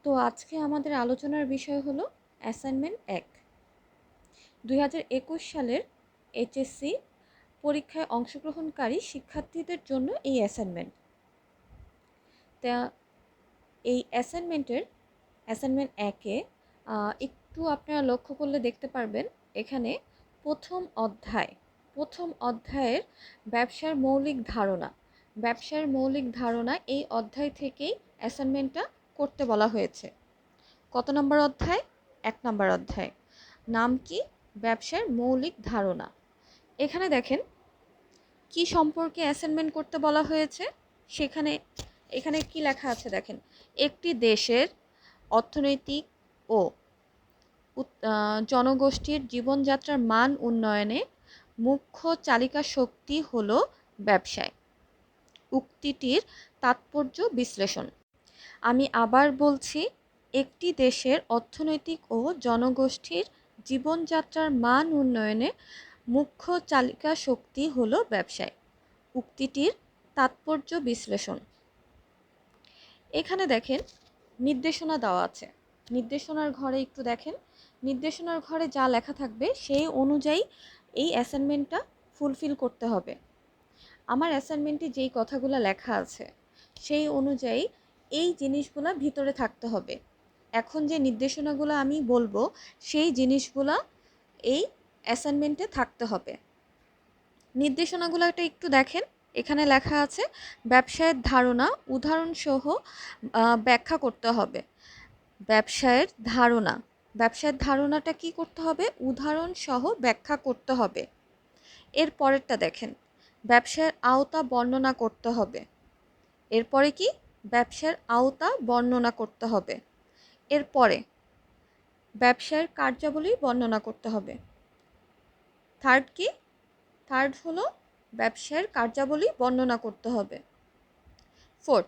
তো আজকে আমাদের আলোচনার বিষয় হলো অ্যাসাইনমেন্ট ১। ২০২১ সালের এইচএসসি পরীক্ষায় অংশগ্রহণকারী শিক্ষার্থীদের জন্য এই অ্যাসাইনমেন্ট। তা এই অ্যাসাইনমেন্ট ১-এ একটু আপনারা লক্ষ্য করলে দেখতে পারবেন এখানে প্রথম অধ্যায়ের ব্যবসার মৌলিক ধারণা এই অধ্যায় থেকেই অ্যাসাইনমেন্টটা করতে বলা হয়েছে। কত নম্বর অধ্যায়? ১ নম্বর অধ্যায়। নাম কি? ব্যবসার মৌলিক ধারণা। এখানে দেখেন কি সম্পর্কে অ্যাসাইনমেন্ট করতে বলা হয়েছে। এখানে কি লেখা আছে দেখেন, একটি দেশের অর্থনৈতিক ও জনগোষ্ঠীর জীবনযাত্রার মান উন্নয়নে মুখ্য চালিকা শক্তি হলো ব্যবসায়। উক্তিটির তাৎপর্য বিশ্লেষণ। আমি আবার বলছি, একটি দেশের অর্থনৈতিক ও জনগোষ্ঠীর জীবনযাত্রার মান উন্নয়নে মুখ্য চালিকা শক্তি হলো ব্যবসায়। উক্তিটির তাৎপর্য বিশ্লেষণ। এখানে দেখেন নির্দেশনা দেওয়া আছে। নির্দেশনার ঘরে একটু দেখেন, নির্দেশনার ঘরে যা লেখা থাকবে সেই অনুযায়ী এই অ্যাসাইনমেন্টটা ফুলফিল করতে হবে। আমার অ্যাসাইনমেন্টে যেই কথাগুলো লেখা আছে সেই অনুযায়ী এই জিনিসগুলো ভিতরে থাকতে হবে। এখন যে নির্দেশনাগুলো আমি বলবো সেই জিনিসগুলো এই অ্যাসাইনমেন্টে থাকতে হবে। নির্দেশনাগুলো একটু দেখেন, এখানে লেখা আছে ব্যবসায়ের ধারণা উদাহরণসহ ব্যাখ্যা করতে হবে। ব্যবসায়ের ধারণাটা কি করতে হবে? উদাহরণসহ ব্যাখ্যা করতে হবে। এর পরেরটা দেখেন, ব্যবসায়ের আওতা বর্ণনা করতে হবে। এরপরে কি? ব্যবসার আওতা বর্ণনা করতে হবে। এরপরে ব্যবসার কার্যাবলী বর্ণনা করতে হবে। থার্ড কি? থার্ড হলো ব্যবসার কার্যাবলী বর্ণনা করতে হবে। ফোর্থ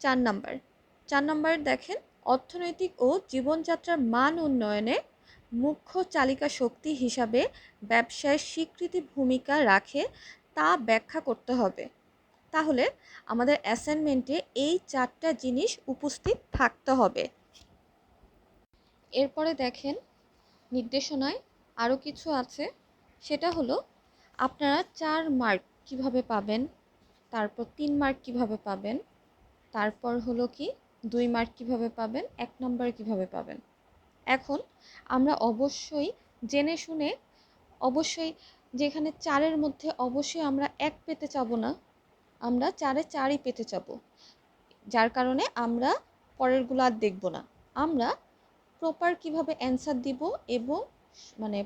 4 নাম্বার দেখেন, অর্থনৈতিক ও জীবনযাত্রার মান উন্নয়নে মুখ্য চালিকা শক্তি হিসাবে ব্যবসায় স্বীকৃতি ভূমিকা রাখে তা ব্যাখ্যা করতে হবে। তাহলে আমাদের অ্যাসাইনমেন্টে এই 4টা জিনিস উপস্থিত থাকতে হবে। এরপরে দেখেন নির্দেশনায় আরও কিছু আছে, সেটা হলো আপনারা 4 মার্ক কিভাবে পাবেন, তারপর 3 মার্ক কিভাবে পাবেন, তারপর হলো কি 2 মার্ক কিভাবে পাবেন, 1 নম্বর কিভাবে পাবেন। এখন আমরা অবশ্যই জেনে শুনে যেখানে 4-এর মধ্যে অবশ্যই আমরা 1 পেতে চাবো না, আমরা 4-এ 4ই পেতে চাবো। যার কারণে আমরা পরেরগুলো আর দেখব না। আমরা প্রপার কিভাবে অ্যান্সার দিব এবং মানে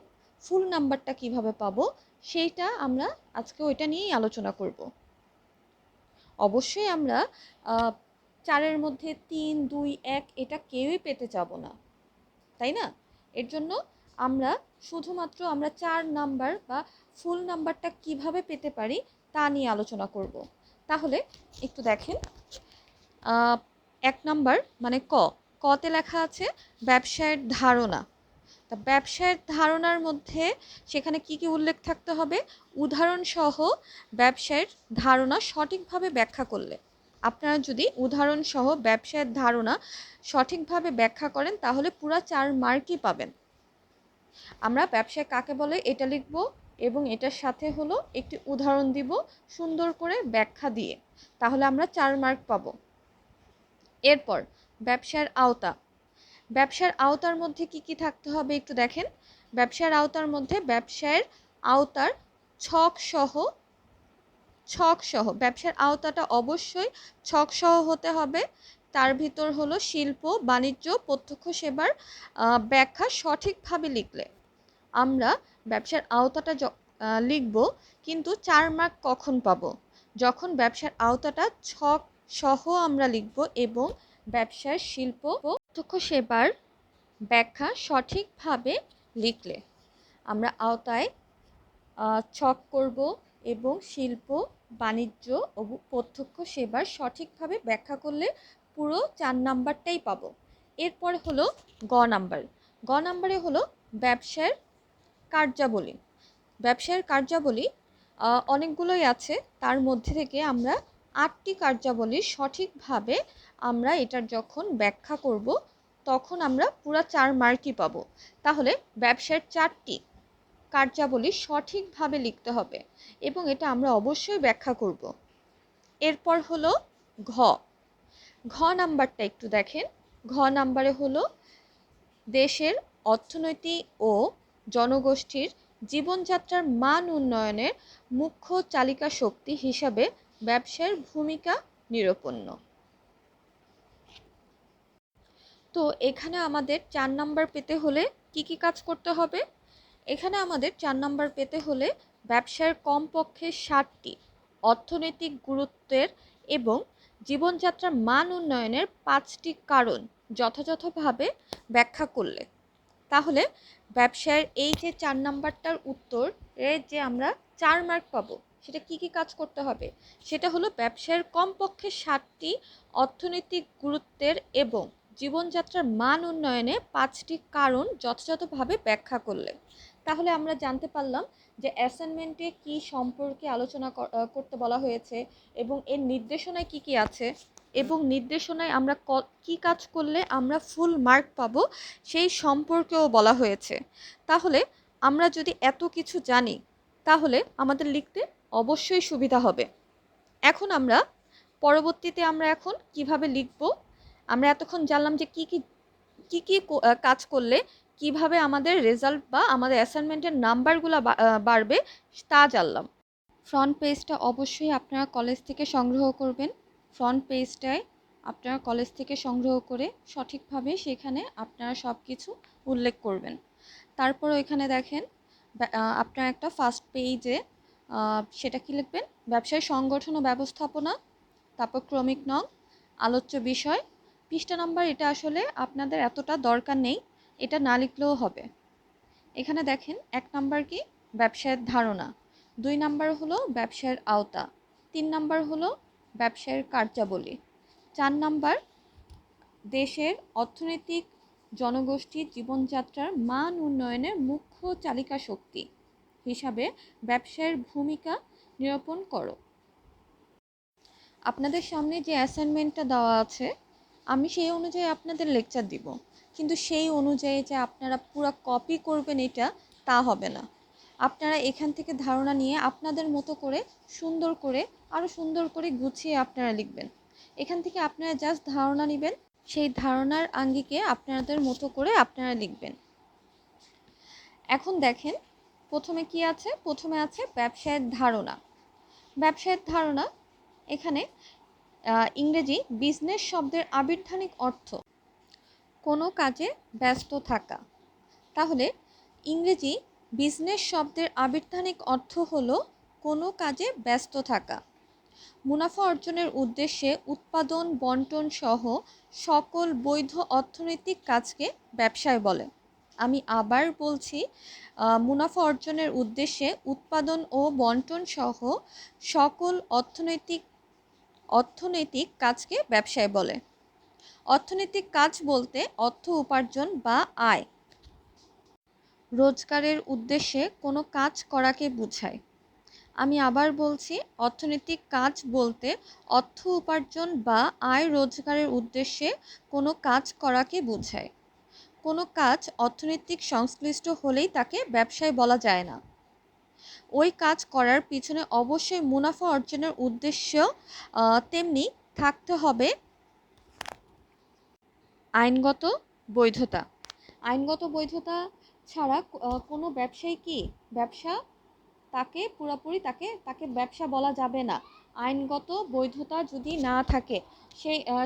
ফুল নাম্বারটা কিভাবে পাবো সেইটা আমরা আজকে ওইটা নিয়েই আলোচনা করব। অবশ্যই আমরা 4-এর মধ্যে 3, 2, 1 এটা কেউই পেতে যাব না, তাই না? এর জন্য আমরা শুধুমাত্র আমরা 4 নাম্বার বা ফুল নাম্বারটা কিভাবে পেতে পারি তা নিয়ে আলোচনা করব। তাহলে একটু দেখেন, 1 নাম্বার মানে কতে লেখা আছে ব্যবসায়ের ধারণা। তা ব্যবসায়ের ধারণার মধ্যে সেখানে কি কি উল্লেখ থাকতে হবে? উদাহরণসহ ব্যবসায়ের ধারণা সঠিকভাবে ব্যাখ্যা করলে। আপনারা যদি উদাহরণসহ ব্যবসায়ের ধারণা সঠিকভাবে ব্যাখ্যা করেন তাহলে পুরো 4 মার্কই পাবেন। আমরা ব্যবসায় কাকে বলে এটা লিখব এবং এটার সাথে হলো একটি উদাহরণ দিব সুন্দর করে ব্যাখ্যা দিয়ে, তাহলে আমরা 4 মার্ক পাবো। এরপর ব্যবসার আওতার মধ্যে কি কি থাকতে হবে একটু দেখেন। ব্যবসার আওতার মধ্যে ব্যবসায়ের আওতার ছকসহ ব্যবসার আওতাটা অবশ্যই ছকসহ হতে হবে। তার ভিতর হলো শিল্প, বাণিজ্য, প্রত্যক্ষ সেবার ব্যাখ্যা সঠিকভাবে লিখলে আমরা ব্যবসার আওতাটা লিখব। কিন্তু 4 মার্ক কখন পাবো? যখন ব্যবসার আওতাটা ছক সহ আমরা লিখব এবং ব্যবসার শিল্প ও প্রত্যক্ষ সেবার ব্যাখ্যা সঠিকভাবে লিখলে। আমরা আওতায় ছক করব এবং শিল্প, বাণিজ্য ও প্রত্যক্ষ সেবার সঠিকভাবে ব্যাখ্যা করলে পুরো 4 নাম্বারটাই পাবো। এরপর হলো গ নাম্বারে হলো ব্যবসার কার্যাবলী। অনেকগুলোই আছে, তার মধ্যে থেকে আমরা 8টি কার্যাবলী সঠিকভাবে আমরা এটার যখন ব্যাখ্যা করব তখন আমরা পুরো 4 মার্কই পাবো। তাহলে ব্যবসার 4টি কার্যাবলী সঠিকভাবে লিখতে হবে এবং এটা আমরা অবশ্যই ব্যাখ্যা করব। এরপর হলো ঘ। ঘ নাম্বারটা একটু দেখেন। ঘ নাম্বারে হলো দেশের অর্থনৈতিক ও জনগোষ্ঠীর জীবনযাত্রার মান উন্নয়নের মুখ্য চালিকা শক্তি হিসাবে ব্যবসার ভূমিকা নিরূপন্ন। তো এখানে আমাদের 4 নাম্বার পেতে হলে কি কাজ করতে হবে? এখানে আমাদের 4 নাম্বার পেতে হলে ব্যবসার কমপক্ষে 7টি অর্থনৈতিক গুরুত্বের এবং জীবনযাত্রার মান উন্নয়নের 5টি কারণ যথাযথভাবে ব্যাখ্যা করলে, তাহলে ব্যবসার এই যে 4 নাম্বারটার উত্তর এর যে আমরা 4 মার্ক পাবো, সেটা কি কাজ করতে হবে? সেটা হলো ব্যবসার কমপক্ষে 7টি অর্থনৈতিক গুরুত্বের এবং জীবনযাত্রার মান উন্নয়নে 5টি কারণ যথাযথভাবে ব্যাখ্যা করলে। তাহলে আমরা জানতে পারলাম যে অ্যাসাইনমেন্টে কি সম্পর্কে আলোচনা করতে বলা হয়েছে এবং এর নির্দেশনায় কি আছে এবং নির্দেশনায় আমরা কি কাজ করলে আমরা ফুল মার্ক পাবো সেই সম্পর্কেও বলা হয়েছে। তাহলে আমরা যদি এত কিছু জানি তাহলে আমাদের লিখতে অবশ্যই সুবিধা হবে। এখন আমরা পরবর্তীতে আমরা এখন কিভাবে লিখব, আমরা এতক্ষণ জানলাম যে কি কাজ করলে কিভাবে আমাদের রেজাল্ট বা আমাদের অ্যাসাইনমেন্টের নাম্বারগুলো বাড়বে তা জানলাম। ফ্রন্ট পেজটা অবশ্যই আপনারা কলেজ থেকে সংগ্রহ করবেন। ফ্রন্ট পেজটায় আপনারা কলেজ থেকে সংগ্রহ করে সঠিকভাবে সেখানে আপনারা সব কিছু উল্লেখ করবেন। তারপর এখানে দেখেন আপনারা একটা ফার্স্ট পেজে সেটা কি লিখবেন? ব্যবসায় সংগঠন ও ব্যবস্থাপনা, তারপর ক্রমিক নং, আলোচ্য বিষয়, পৃষ্ঠা নাম্বার এটা আসলে আপনাদের এতটা দরকার নেই, এটা না লিখলেও হবে। এখানে দেখেন 1 নাম্বার কি? ব্যবসায়ের ধারণা, 2 নাম্বার হলো ব্যবসায়ের আওতা, 3 নাম্বার হলো ব্যবসায়ের কার্যাবলী, 4 নাম্বার দেশের অর্থনৈতিক জনগোষ্ঠীর জীবনযাত্রার মান উন্নয়নের মুখ্য চালিকা শক্তি হিসাবে ব্যবসায়ের ভূমিকা নিরূপণ করো। আপনাদের সামনে যে অ্যাসাইনমেন্টটা দেওয়া আছে আমি সেই অনুযায়ী আপনাদের লেকচার দিব, কিন্তু সেই অনুযায়ী যে আপনারা পুরো কপি করবেন এটা তা হবে না। আপনারা এখান থেকে ধারণা নিয়ে আপনাদের মতো করে আরও সুন্দর করে গুছিয়ে আপনারা লিখবেন। এখান থেকে আপনারা জাস্ট ধারণা নেবেন, সেই ধারণার আঙ্গিকে আপনাদের মতো করে আপনারা লিখবেন। এখন দেখেন প্রথমে কি আছে? প্রথমে আছে ব্যবসায়ের ধারণা। ব্যবসায়ের ধারণা এখানে ইংরেজি বিজনেস শব্দের আবিধানিক অর্থ কোনো কাজে ব্যস্ত থাকা। তাহলে ইংরেজি বিজনেস শব্দের আবিধানিক অর্থ হলো কোনো কাজে ব্যস্ত থাকা। মুনাফা অর্জনের উদ্দেশ্যে উৎপাদন বন্টন সহ সকল বৈধ অর্থনৈতিক কাজকে ব্যবসায় বলে। আমি আবার বলছি, মুনাফা অর্জনের উদ্দেশ্যে উৎপাদন ও বন্টন সহ সকল অর্থনৈতিক কাজকে ব্যবসায় বলে। অর্থনৈতিক কাজ বলতে অর্থ উপার্জন বা আয় রোজগারের উদ্দেশ্যে কোনো কাজ করাকে বোঝায়। আমি আবার বলছি, অর্থনৈতিক কাজ বলতে অর্থ উপার্জন বা আয় রোজগারের উদ্দেশ্যে কোনো কাজ করাকে বোঝায়। কোনো কাজ অর্থনৈতিক সংশ্লিষ্ট হলেই তাকে ব্যবসায় বলা যায় না। ওই কাজ করার পিছনে অবশ্যই মুনাফা অর্জনের উদ্দেশ্য তেমনি থাকতে হবে আইনগত বৈধতা। আইনগত বৈধতা ছাড়া কোনো ব্যবসায়ী কি ব্যবসা তাকে পুরোপুরি তাকে ব্যবসা বলা যাবে না। আইনগত বৈধতা যদি না থাকে,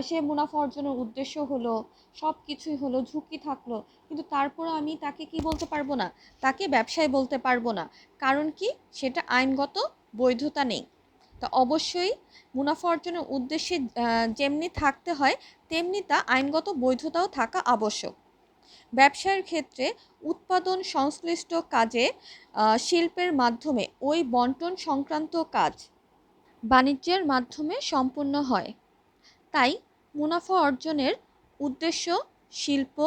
সে মুনাফা অর্জনের উদ্দেশ্য হলো, সব কিছুই হলো, ঝুঁকি থাকলো, কিন্তু তারপরও আমি তাকে কি বলতে পারবো না? তাকে ব্যবসায় বলতে পারবো না। কারণ কি? সেটা আইনগত বৈধতা নেই। তা অবশ্যই মুনাফা অর্জনের উদ্দেশ্যে যেমনি থাকতে হয় তেমনি তা আইনগত বৈধতাও থাকা আবশ্যক। ব্যবসার ক্ষেত্রে উৎপাদন সংশ্লিষ্ট কাজে শিল্পের মাধ্যমে ওই বন্টন সংক্রান্ত কাজ বাণিজ্যের মাধ্যমে সম্পূর্ণ হয়। তাই মুনাফা অর্জনের উদ্দেশ্য শিল্প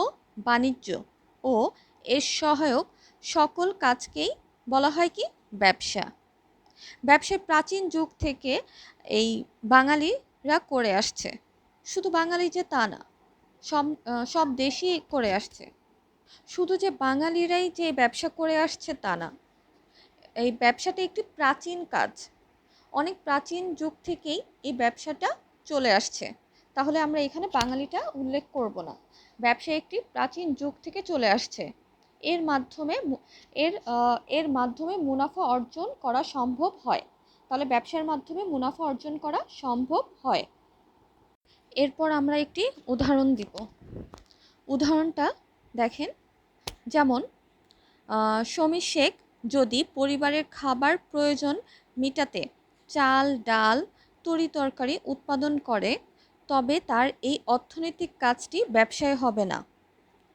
বাণিজ্য ও এর সহায়ক সকল কাজকেই বলা হয় কি? ব্যবসা। ব্যবসায় প্রাচীন যুগ থেকে এই বাঙালিরা করে আসছে। শুধু বাঙালি যে তা না, সব দেশই করে আসছে। শুধু যে বাঙালিরাই যে ব্যবসা করে আসছে তা না, এই ব্যবসাটা একটি প্রাচীন কাজ। অনেক প্রাচীন যুগ থেকেই এই ব্যবসাটা চলে আসছে। তাহলে আমরা এখানে বাঙালিটা উল্লেখ করব না। ব্যবসা একটি প্রাচীন যুগ থেকে চলে আসছে। এর মাধ্যমে এর মাধ্যমে মুনাফা অর্জন করা সম্ভব হয়। তাহলে ব্যবসার মাধ্যমে মুনাফা অর্জন করা সম্ভব হয়। এরপর আমরা একটি উদাহরণ দিব। উদাহরণটা দেখেন, যেমন সমীর শেখ যদি পরিবারের খাবার প্রয়োজন মেটাতে চাল, ডাল, তরিতরকারি উৎপাদন করে, তবে তার এই অর্থনৈতিক কাজটি ব্যবসায় হবে না।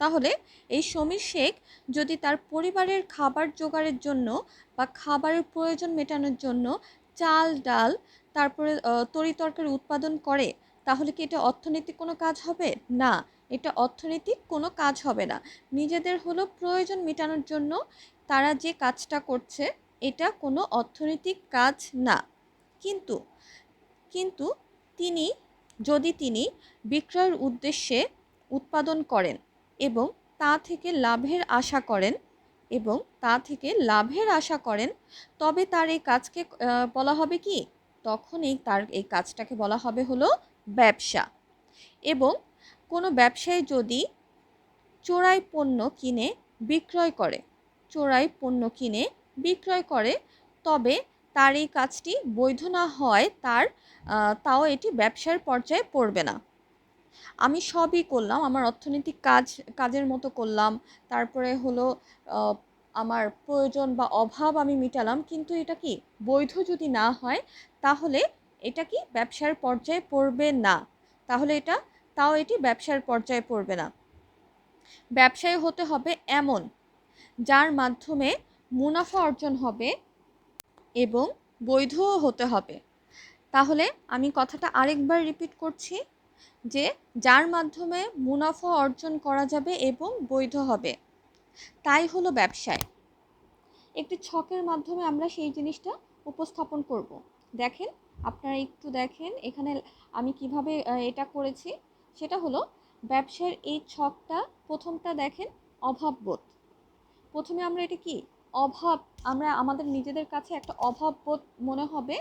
তাহলে এই সমীর শেখ যদি তার পরিবারের খাবার জোগাড়ের জন্য বা খাবারের প্রয়োজন মেটানোর জন্য চাল, ডাল, তারপরে তরিতরকারি উৎপাদন করে, তাহলে কি এটা অর্থনৈতিক কোনো কাজ হবে? না, এটা অর্থনৈতিক কোনো কাজ হবে না। নিজেদের হলো প্রয়োজন মেটানোর জন্য তারা যে কাজটা করছে, এটা কোনো অর্থনৈতিক কাজ না। কিন্তু কিন্তু তিনি তিনি বিক্রয়ের উদ্দেশ্যে উৎপাদন করেন এবং তা থেকে লাভের আশা করেন, তবে তার এই কাজকে বলা হবে কি? তখন তার এই কাজটাকে বলা হবে হলো ব্যবসা। এবং কোনো ব্যবসায়ী যদি চোরাই পণ্য কিনে বিক্রয় করে, তবে তার এই কাজটি বৈধ না হয় তাও এটি ব্যবসার পর্যায়ে পড়বে না। আমি সবই করলাম, আমার অর্থনৈতিক কাজের মতো করলাম, তারপরে হলো আমার প্রয়োজন বা অভাব আমি মিটালাম, কিন্তু এটা কি বৈধ যদি না হয়, তাহলে এটা কি ব্যবসার পর্যায়ে পড়বে না। এটি ব্যবসার পর্যায়ে পড়বে না। ব্যবসায়ী হতে হবে এমন, যার মাধ্যমে মুনাফা অর্জন হবে এবং বৈধও হতে হবে। তাহলে আমি কথাটা আরেকবার রিপিট করছি, যে যার মাধ্যমে মুনাফা অর্জন করা যাবে এবং বৈধ হবে, তাই হলো ব্যবসায়। একটি ছকের মাধ্যমে আমরা সেই জিনিসটা উপস্থাপন করব। দেখেন, আপনারা একটু দেখেন এখানে আমি কিভাবে এটা করেছি। সেটা হলো ব্যবসার এই ছকটা, প্রথমটা দেখেন অভাববোধ। প্রথমে আমরা এটা কি অভাব, আমরা আমাদের নিজেদের কাছে একটা অভাববোধ মনে হবে।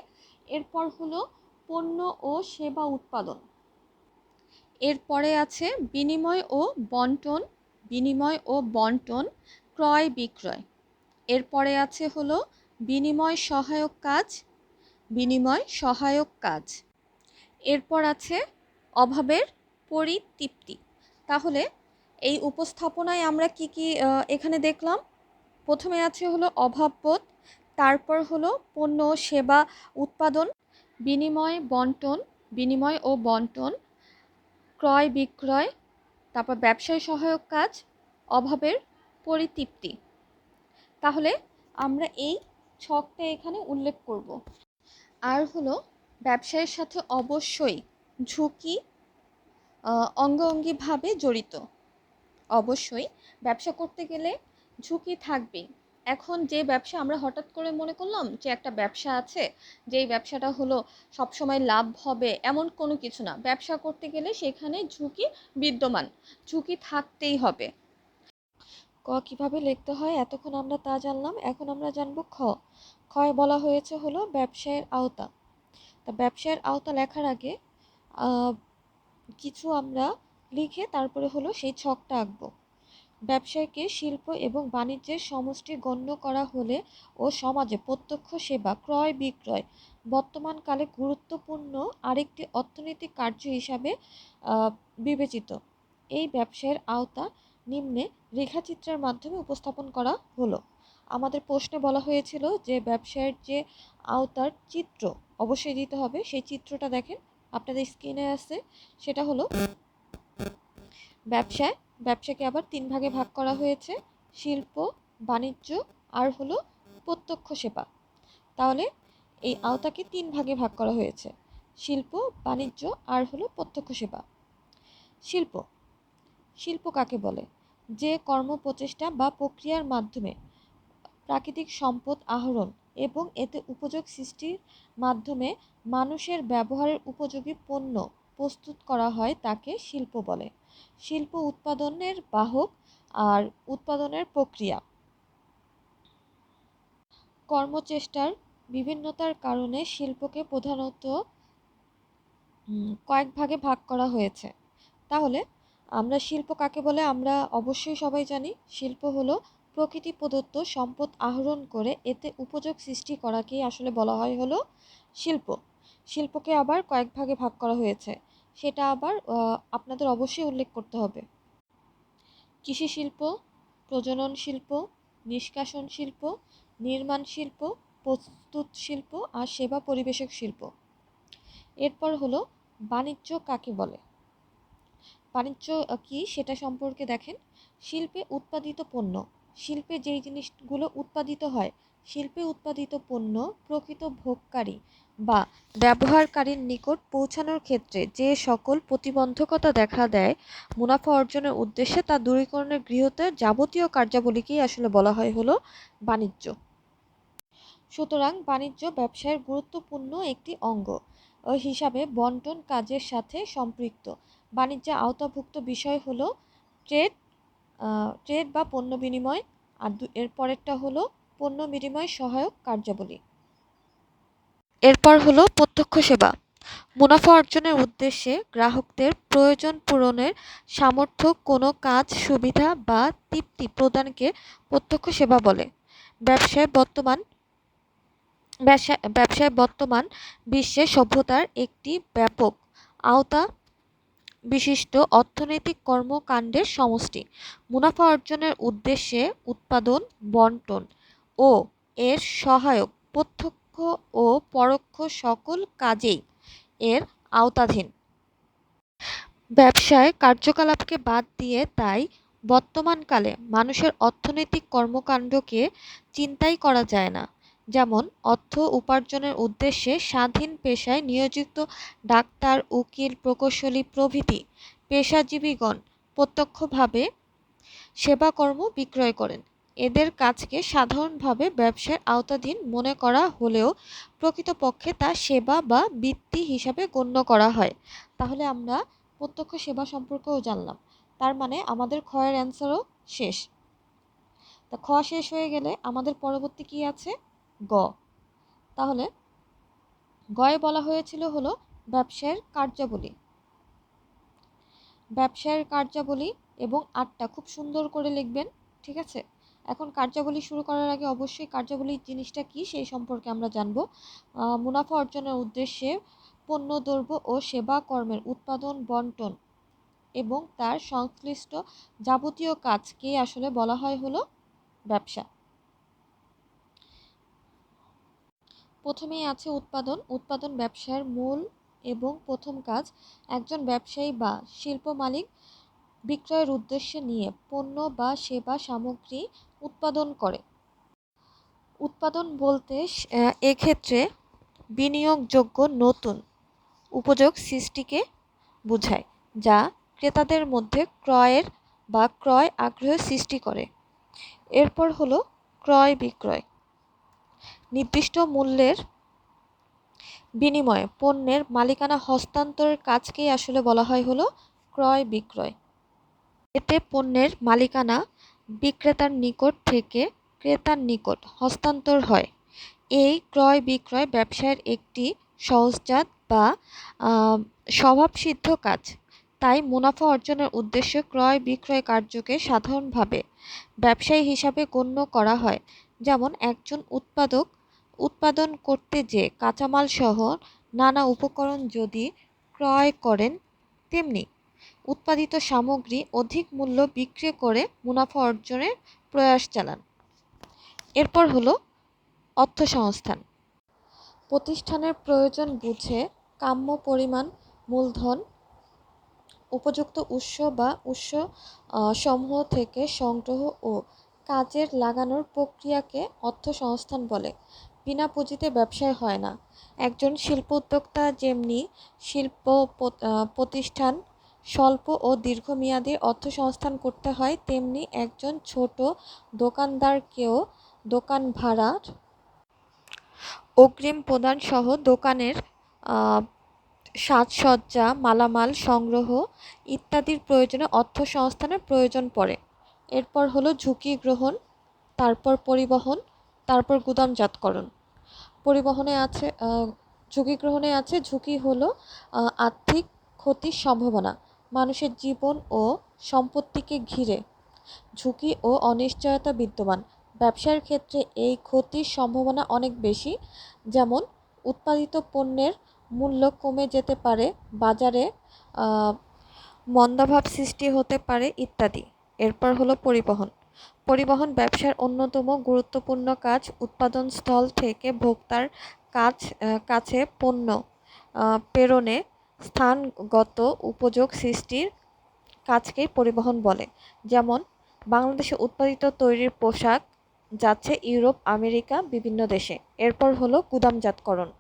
এরপর হলো পণ্য ও সেবা উৎপাদন। এরপরে আছে বিনিময় ও বন্টন, ক্রয় বিক্রয়। এরপরে আছে হলো বিনিময় সহায়ক কাজ। এরপর আছে অভাবের পরিতৃপ্তি। তাহলে এই উপস্থাপনায় আমরা কি এখানে দেখলাম? প্রথমে আছে হলো অভাববোধ, তারপর হলো পণ্য ও সেবা উৎপাদন, বিনিময় ও বন্টন, ক্রয় বিক্রয়, তারপর ব্যবসায় সহায়ক কাজ, অভাবের পরিতৃপ্তি। তাহলে আমরা এই ছকটা এখানে উল্লেখ করব। আর হলো ব্যবসায়ের সাথে অবশ্যই ঝুঁকি অঙ্গাঙ্গিভাবে জড়িত। অবশ্যই ব্যবসা করতে গেলে ঝুঁকি থাকবেই। এখন যে ব্যবসা আমরা হঠাৎ করে মনে করলাম যে একটা ব্যবসা আছে, যেই ব্যবসাটা হলো সবসময় লাভ হবে, এমন কোনো কিছু না। ব্যবসা করতে গেলে সেখানে ঝুঁকি বিদ্যমান, ঝুঁকি থাকতেই হবে। ক কিভাবে লিখতে হয় এতক্ষণ আমরা তা জানলাম। এখন আমরা জানবো খ। খয় বলা হয়েছে হলো ব্যবসায়ের আওতা। তা ব্যবসায়ের আওতা লেখার আগে কিছু আমরা লিখে তারপরে হলো সেই ছকটা আঁকবো। ব্যবসায়কে শিল্প এবং বাণিজ্যের সমষ্টি গণ্য করা হলে ও সমাজে প্রত্যক্ষ সেবা ক্রয় বিক্রয় বর্তমানকালে গুরুত্বপূর্ণ আরেকটি অর্থনৈতিক কার্য হিসাবে বিবেচিত। এই ব্যবসায়ের আওতা নিম্নে রেখাচিত্রের মাধ্যমে উপস্থাপন করা হলো। আমাদের প্রশ্নে বলা হয়েছিল যে ব্যবসায়ের যে আওতার চিত্র অবশ্যই দিতে হবে। সেই চিত্রটা দেখেন আপনাদের স্ক্রিনে আছে। সেটা হলো ব্যবসাকে আবার 3 ভাগে ভাগ করা হয়েছে, শিল্প, বাণিজ্য আর হলো প্রত্যক্ষ সেবা। তাহলে এই আওতাকে 3 ভাগে ভাগ করা হয়েছে, শিল্প, বাণিজ্য আর হলো প্রত্যক্ষ সেবা। শিল্প কাকে বলে? যে কর্ম প্রচেষ্টা বা প্রক্রিয়ার মাধ্যমে প্রাকৃতিক সম্পদ আহরণ এবং এতে উপযোগ সৃষ্টির মাধ্যমে মানুষের ব্যবহারের উপযোগী পণ্য প্রস্তুত করা হয় তাকে শিল্প বলে। শিল্প উৎপাদনের বাহক আর উৎপাদনের প্রক্রিয়া। কর্মচেষ্টার বিভিন্নতার কারণে শিল্পকে প্রধানত কয়েক ভাগে ভাগ করা হয়েছে। তাহলে আমরা শিল্প কাকে বলে আমরা অবশ্যই সবাই জানি। শিল্প হলো প্রকৃতি প্রদত্ত সম্পদ আহরণ করে এতে উপযোগ সৃষ্টি করাকেই আসলে বলা হয় হলো শিল্প। শিল্পকে আবার কয়েক ভাগে ভাগ করা হয়েছে, সেটা আবার আপনাদের অবশ্যই উল্লেখ করতে হবে। কৃষি শিল্প, প্রজনন শিল্প, নিষ্কাশন শিল্প, নির্মাণ শিল্প, প্রস্তুত শিল্প আর সেবা পরিবেশক শিল্প। এরপর হলো বাণিজ্য কাকে বলে। বাণিজ্য কি সেটা সম্পর্কে দেখেন। শিল্পে উৎপাদিত পণ্য, শিল্পে যেই জিনিসগুলো উৎপাদিত হয়, শিল্পে উৎপাদিত পণ্য প্রকৃত ভোগকারী বা ব্যবহারকারীর নিকট পৌঁছানোর ক্ষেত্রে যে সকল প্রতিবন্ধকতা দেখা দেয় মুনাফা অর্জনের উদ্দেশ্যে তা দূরীকরণের গৃহীত যাবতীয় কার্যাবলীকেই আসলে বলা হয় হলো বাণিজ্য। সুতরাং বাণিজ্য ব্যবসায়ের গুরুত্বপূর্ণ একটি অঙ্গ হিসাবে বন্টন কাজের সাথে সম্পৃক্ত। বাণিজ্যে আওতাভুক্ত বিষয় হলো ট্রেড, ট্রেড বা পণ্য বিনিময়, আর এর পরেরটা হলো পণ্য বিনিময় সহায়ক কার্যাবলী। এরপর হলো প্রত্যক্ষ সেবা। মুনাফা অর্জনের উদ্দেশ্যে গ্রাহকদের প্রয়োজন পূরণের সামর্থ্য কোনো কাজ, সুবিধা বা তৃপ্তি প্রদানকে প্রত্যক্ষ সেবা বলে। ব্যবসায় বর্তমান বিশ্বে সভ্যতার একটি ব্যাপক আওতা বিশিষ্ট অর্থনৈতিক কর্মকাণ্ডের সমষ্টি। মুনাফা অর্জনের উদ্দেশ্যে উৎপাদন, বণ্টন ও এর সহায়ক প্রত্যক্ষ ও পরোক্ষ সকল কাজেই এর আওতাধীন। ব্যবসায় কার্যকলাপকে বাদ দিয়ে তাই বর্তমানকালে মানুষের অর্থনৈতিক কর্মকাণ্ডকে চিন্তাই করা যায় না। যেমন অর্থ উপার্জনের উদ্দেশ্যে স্বাধীন পেশায় নিয়োজিত ডাক্তার, উকিল, প্রকৌশলী প্রভৃতি পেশাজীবীগণ প্রত্যক্ষভাবে সেবাকর্ম বিক্রয় করেন। এদের কাজকে সাধারণভাবে ব্যবসার আওতাধীন মনে করা হলেও প্রকৃতপক্ষে তা সেবা বা বৃত্তি হিসাবে গণ্য করা হয়। তাহলে আমরা প্রত্যক্ষ সেবা সম্পর্কেও জানলাম। তার মানে আমাদের ক্ষয়ের অ্যান্সারও শেষ। তা খ শেষ হয়ে গেলে আমাদের পরবর্তী কি আছে? গ। তাহলে গয়ে বলা হয়েছিল হলো ব্যবসায়ের কার্যাবলী। ব্যবসায়ের কার্যাবলী এবং 8টা খুব সুন্দর করে লিখবেন, ঠিক আছে? এখন কার্যাবলী শুরু করার আগে অবশ্যই কার্যাবলী জিনিসটা কি সেই সম্পর্কে আমরা জানব। মুনাফা অর্জনের উদ্দেশ্যে পণ্য, দ্রব্য ও সেবা কর্মের উৎপাদন, বণ্টন এবং তার সংশ্লিষ্ট যাবতীয় কাজকে আসলে বলা হয় হলো ব্যবসা। প্রথমেই আছে উৎপাদন। উৎপাদন ব্যবসার মূল এবং প্রথম কাজ। একজন ব্যবসায়ী বা শিল্প মালিক বিক্রয়ের উদ্দেশ্যে নিয়ে পণ্য বা সেবা সামগ্রী উৎপাদন করে। উৎপাদন বলতে এক্ষেত্রে বিনিয়োগযোগ্য নতুন উপযোগ সৃষ্টিকে বোঝায়, যা ক্রেতাদের মধ্যে ক্রয় আগ্রহ সৃষ্টি করে। এরপর হলো ক্রয় বিক্রয়। নির্দিষ্ট মূল্যের বিনিময়ে পণ্যের মালিকানা হস্তান্তরের কাজকেই আসলে বলা হয় হলো ক্রয় বিক্রয়। এতে পণ্যের মালিকানা বিক্রেতার নিকট থেকে ক্রেতার নিকট হস্তান্তর হয়। এই ক্রয় বিক্রয় ব্যবসায়ের একটি সহজজাত বা স্বভাবসিদ্ধ কাজ। তাই মুনাফা অর্জনের উদ্দেশ্যে ক্রয় বিক্রয় কার্যকে সাধারণভাবে ব্যবসায়ী হিসাবে গণ্য করা হয়। যেমন একজন উৎপাদক উৎপাদন করতে যে কাঁচামাল সহ নানা উপকরণ যদি ক্রয় করেন, তেমনি উৎপাদিত সামগ্রী অধিক মূল্য বিক্রি করে মুনাফা অর্জনের প্রয়াস চালান। এরপর হলো অর্থসংস্থান। প্রতিষ্ঠানের প্রয়োজন বুঝে কাম্য পরিমাণ মূলধন উপযুক্ত উৎস সমূহ থেকে সংগ্রহ ও কাজের লাগানোর প্রক্রিয়াকে অর্থসংস্থান বলে। বিনা পুঁজিতে ব্যবসায় হয় না। একজন শিল্প উদ্যোক্তা যেমনি শিল্প প্রতিষ্ঠান স্বল্প ও দীর্ঘমেয়াদী অর্থসংস্থান করতে হয়, তেমনি একজন ছোট দোকানদারকেও দোকান ভাড়ার অগ্রিম প্রদান সহ দোকানের আহ, সাজসজ্জা, মালামাল সংগ্রহ ইত্যাদির প্রয়োজনে অর্থ সংস্থানের প্রয়োজন পড়ে। এরপর হলো ঝুঁকি গ্রহণ, তারপর পরিবহন, তারপর গুদামজাতকরণ। পরিবহনে আছে ঝুঁকি গ্রহণে আছে ঝুঁকি হলো আর্থিক ক্ষতির সম্ভাবনা, মানুষের জীবন ও সম্পত্তিকে ঘিরে ঝুঁকি ও অনিশ্চয়তা বিদ্যমান। ব্যবসার ক্ষেত্রে এই ক্ষতির সম্ভাবনা অনেক বেশি, যেমন উৎপাদিত পণ্যের মূল্য কমে যেতে পারে, বাজারে আহ, মন্দাভাব সৃষ্টি হতে পারে ইত্যাদি। এরপর হলো পরিবহন। পরিবহন ব্যবসার অন্যতম গুরুত্বপূর্ণ কাজ। উৎপাদন স্থল থেকে ভোক্তার কাছে পণ্য প্রেরণে স্থানগত উপযোগ সৃষ্টির কাজকেই পরিবহন বলে। যেমন বাংলাদেশে উৎপাদিত তৈরির পোশাক যাচ্ছে ইউরোপ, আমেরিকা, বিভিন্ন দেশে। এরপর হলো গুদামজাতকরণ।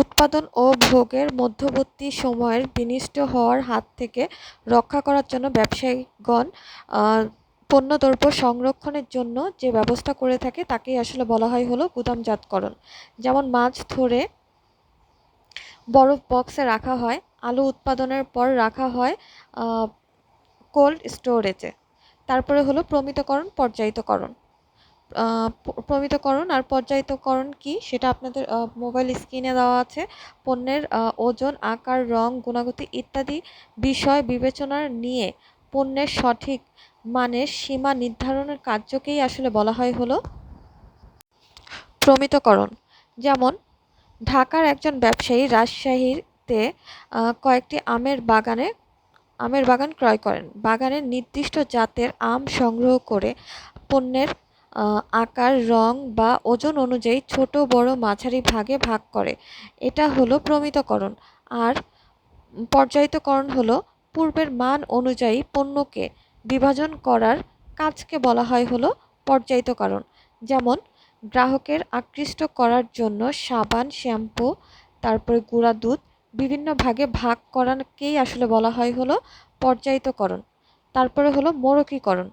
উৎপাদন ও ভোগের মধ্যবর্তী সময়ের বিনষ্ট হওয়ার হাত থেকে রক্ষা করার জন্য ব্যবসায়ীগণ পণ্যদ্রব্য সংরক্ষণের জন্য যে ব্যবস্থা করে থাকে তাকেই আসলে বলা হয় হলো গুদামজাতকরণ। যেমন মাছ ধরে বরফ বক্সে রাখা হয়, আলু উৎপাদনের পর রাখা হয় কোল্ড স্টোরেজে। তারপরে হলো প্রমিতকরণ, পর্যায়িতকরণ। প্রমিতকরণ আর পর্যায়িতকরণ কি সেটা আপনাদের মোবাইল স্ক্রিনে দেওয়া আছে। পণ্যের ওজন, আকার, রং, গুণাগতি ইত্যাদি বিষয় বিবেচনা নিয়ে পণ্যের সঠিক মানের সীমা নির্ধারণের কার্যকেই আসলে বলা হয় হলো প্রমিতকরণ। যেমন ঢাকার একজন ব্যবসায়ী রাজশাহীতে কয়েকটি আমের বাগান ক্রয় করেন। বাগানের নির্দিষ্ট জাতের আম সংগ্রহ করে পণ্যের আকার, রং বা ওজন অনুযায়ী ছোট, বড়, মাঝারি ভাগে ভাগ করে। এটা হলো প্রমিতকরণ। আর পর্যায়িতকরণ হলো পূর্বের মান অনুযায়ী পণ্যকে বিভাজন করার কাজকে বলা হয় হলো পর্যায়িতকরণ। যেমন গ্রাহকের আকৃষ্ট করার জন্য সাবান, শ্যাম্পু, তারপরে গুঁড়া দুধ বিভিন্ন ভাগে ভাগ করাকেই আসলে বলা হয় হলো পর্যায়িতকরণ। তারপরে হলো মোড়কীকরণ।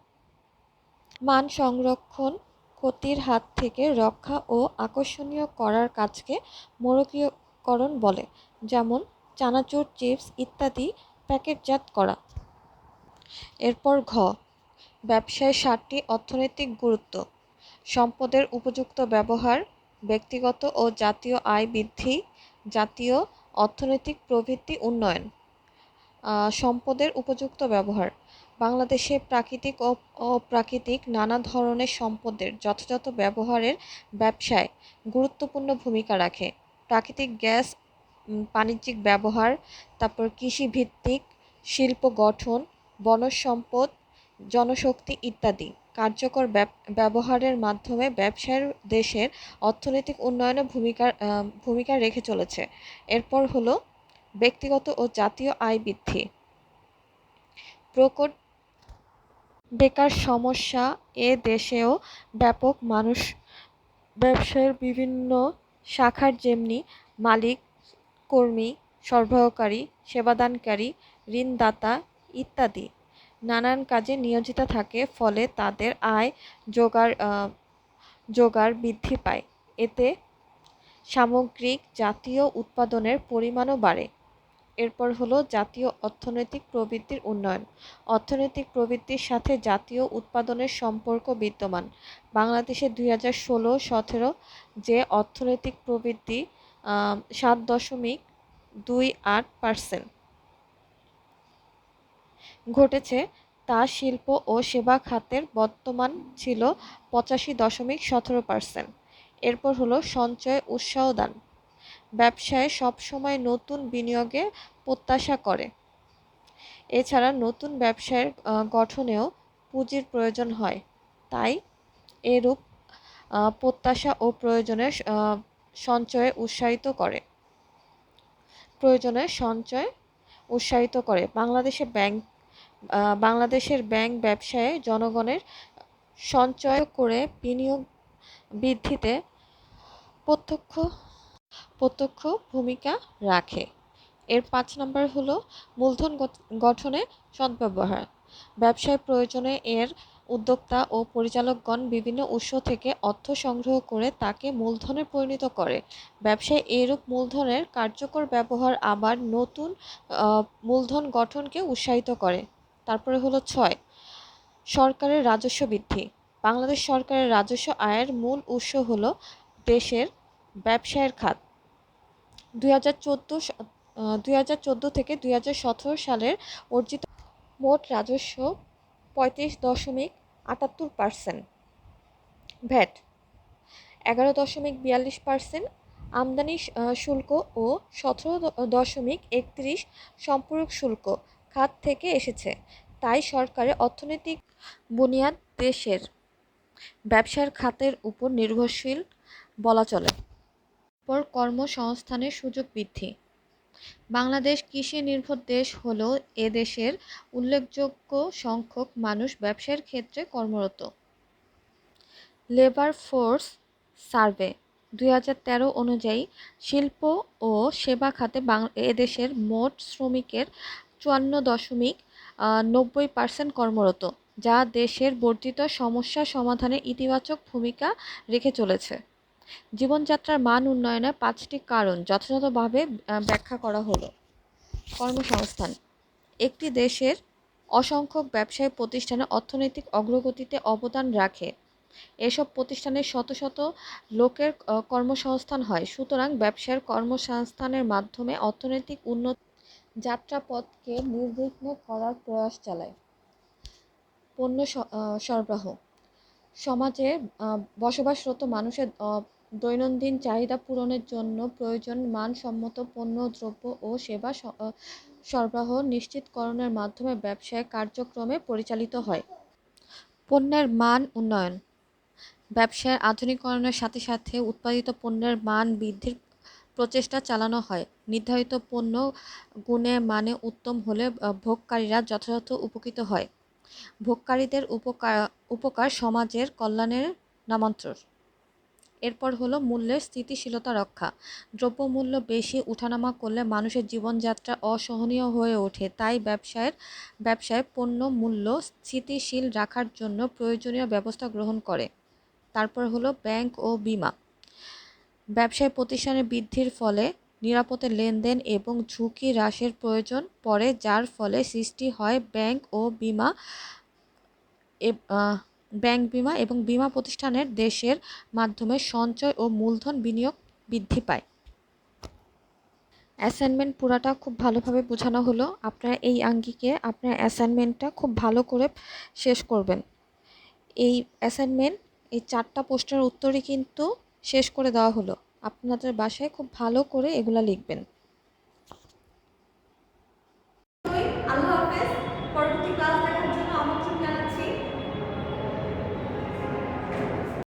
মান সংরক্ষণ, ক্ষতির হাত থেকে রক্ষা ও আকর্ষণীয় করার কাজকে মোড়কীকরণ বলে। যেমন চানাচুর, চিপস ইত্যাদি প্যাকেটজাত করা। এরপর ব্যবসায় 7টি অর্থনৈতিক গুরুত্ব: সম্পদের উপযুক্ত ব্যবহার, ব্যক্তিগত ও জাতীয় আয় বৃদ্ধি, জাতীয় অর্থনৈতিক প্রবৃদ্ধি উন্নয়ন। সম্পদের উপযুক্ত ব্যবহার: বাংলাদেশে প্রাকৃতিক ও অপ্রাকৃতিক নানা ধরনের সম্পদের যথাযথ ব্যবহারের ব্যবসায় গুরুত্বপূর্ণ ভূমিকা রাখে। প্রাকৃতিক গ্যাস বাণিজ্যিক ব্যবহার, তারপর কৃষিভিত্তিক শিল্প গঠন, বনজ সম্পদ, জনশক্তি ইত্যাদি কার্যকর ব্যবহারের মাধ্যমে ব্যবসায়ের দেশের অর্থনৈতিক উন্নয়নে ভূমিকা রেখে চলেছে। এরপর হলো ব্যক্তিগত ও জাতীয় আয় বৃদ্ধি। প্রকট বেকার সমস্যা এ দেশেও ব্যাপক। মানুষ ব্যবসায়ের বিভিন্ন শাখার যেমনি মালিক, কর্মী, সরবরাহকারী, সেবাদানকারী, ঋণদাতা ইত্যাদি নানান কাজে নিয়োজিত থাকে, ফলে তাদের আয় জোগাড় বৃদ্ধি পায়। এতে সামগ্রিক জাতীয় উৎপাদনের পরিমাণও বাড়ে। এরপর হলো জাতীয় অর্থনৈতিক প্রবৃদ্ধির উন্নয়ন। অর্থনৈতিক প্রবৃদ্ধির সাথে জাতীয় উৎপাদনের সম্পর্ক বিদ্যমান। বাংলাদেশে 2016-17 যে অর্থনৈতিক প্রবৃদ্ধি 7.28% ঘটেছে, তা শিল্প ও সেবা খাতের বর্তমান ছিল 85.17%। এরপর হলো সঞ্চয় উৎসাহ দান। ব্যবসায় সবসময় নতুন বিনিয়োগে প্রত্যাশা করে। এছাড়া নতুন ব্যবসায়ের গঠনেও পুঁজির প্রয়োজন হয়, তাই এরূপ প্রত্যাশা ও সঞ্চয়ে উৎসাহিত করে বাংলাদেশের ব্যাংক ব্যবসায়ে জনগণের সঞ্চয় করে বিনিয়োগ বৃদ্ধিতে প্রত্যক্ষ ভূমিকা রাখে। এর 5 নম্বর হলো মূলধন গঠনে সদ্ব্যবহার। ব্যবসায় প্রয়োজনে এর উদ্যোক্তা ও পরিচালকগণ বিভিন্ন উৎস থেকে অর্থ সংগ্রহ করে তাকে মূলধনে পরিণত করে। ব্যবসায় এইরূপ মূলধনের কার্যকর ব্যবহার আবার নতুন মূলধন গঠনকে উৎসাহিত করে। তারপরে হলো 6, সরকারের রাজস্ব বৃদ্ধি। বাংলাদেশ সরকারের রাজস্ব আয়ের মূল উৎস হলো দেশের ব্যবসায়ের খাত। 2014 থেকে 2017 সালের অর্জিত মোট রাজস্ব 35.78%, ভ্যাট 11.42%, আমদানি শুল্ক ও 17.31 সম্পূরক শুল্ক খাত থেকে এসেছে। তাই সরকারের অর্থনৈতিক বুনিয়াদ দেশের ব্যবসার খাতের উপর নির্ভরশীল বলা চলে। পর কর্মসংস্থানের সুযোগ বৃদ্ধি। বাংলাদেশ কৃষি নির্ভর দেশ হলেও এ দেশের উল্লেখযোগ্য সংখ্যক মানুষ ব্যবসার ক্ষেত্রে কর্মরত। লেবার ফোর্স সার্ভে 2013 অনুযায়ী শিল্প ও সেবা খাতে এদেশের মোট শ্রমিকের 54.90% কর্মরত, যা দেশের বর্ধিত সমস্যা সমাধানে ইতিবাচক ভূমিকা রেখে চলেছে। জীবনযাত্রার মান উন্নয়নের 5টি কারণ যথাযথভাবে ব্যাখ্যা করা হলো। কর্মসংস্থান একটি দেশের অসংখ্য ব্যবসায়ী প্রতিষ্ঠানে অর্থনৈতিক অগ্রগতিতে অবদান রাখে। এসব প্রতিষ্ঠানে শত শত লোকের কর্মসংস্থান হয়। সুতরাং ব্যবসার কর্মসংস্থানের মাধ্যমে অর্থনৈতিক উন্নতি যাত্রাপথকে নির্বিঘ্ন করার প্রয়াস চালায়। পণ্য সরবরাহ সমাজে বসবাসরত মানুষের দৈনন্দিন চাহিদা পূরণের জন্য প্রয়োজন মানসম্মত পণ্য, দ্রব্য ও সেবা সরবরাহ নিশ্চিতকরণের মাধ্যমে ব্যবসায় কার্যক্রমে পরিচালিত হয়। পণ্যের মান উন্নয়ন ব্যবসায়ের আধুনিকরণের সাথে সাথে উৎপাদিত পণ্যের মান বৃদ্ধির প্রচেষ্টা চালানো হয়। নির্ধারিত পণ্য গুণে মানে উত্তম হলে ভোগকারীরা যথাযথ উপকৃত হয়। ভোগকারীদের উপকার সমাজের কল্যাণের নামান্তর। এরপর হলো মূল্যের স্থিতিশীলতা রক্ষা। দ্রব্যমূল্য বেশি উঠানামা করলে মানুষের জীবনযাত্রা অসহনীয় হয়ে ওঠে। তাই ব্যবসায় পণ্য মূল্য স্থিতিশীল রাখার জন্য প্রয়োজনীয় ব্যবস্থা গ্রহণ করে। তারপর হলো ব্যাংক ও বিমা। ব্যবসায় প্রতিষ্ঠানের বৃদ্ধির ফলে নিরাপদে লেনদেন এবং ঝুঁকি হ্রাসের প্রয়োজন পড়ে, যার ফলে সৃষ্টি হয় ব্যাংক বিমা এবং বিমা প্রতিষ্ঠানের দেশের মাধ্যমে সঞ্চয় ও মূলধন বিনিয়োগ বৃদ্ধি পায়। অ্যাসাইনমেন্ট পুরাটা খুব ভালোভাবে বোঝানো হলো। আপনারা এই আঙ্গিকে আপনার অ্যাসাইনমেন্টটা খুব ভালো করে শেষ করবেন। এই অ্যাসাইনমেন্ট এই 4টা প্রশ্নের উত্তরই কিন্তু শেষ করে দেওয়া হলো। আপনাদের বাসায় খুব ভালো করে এগুলা লিখবেন।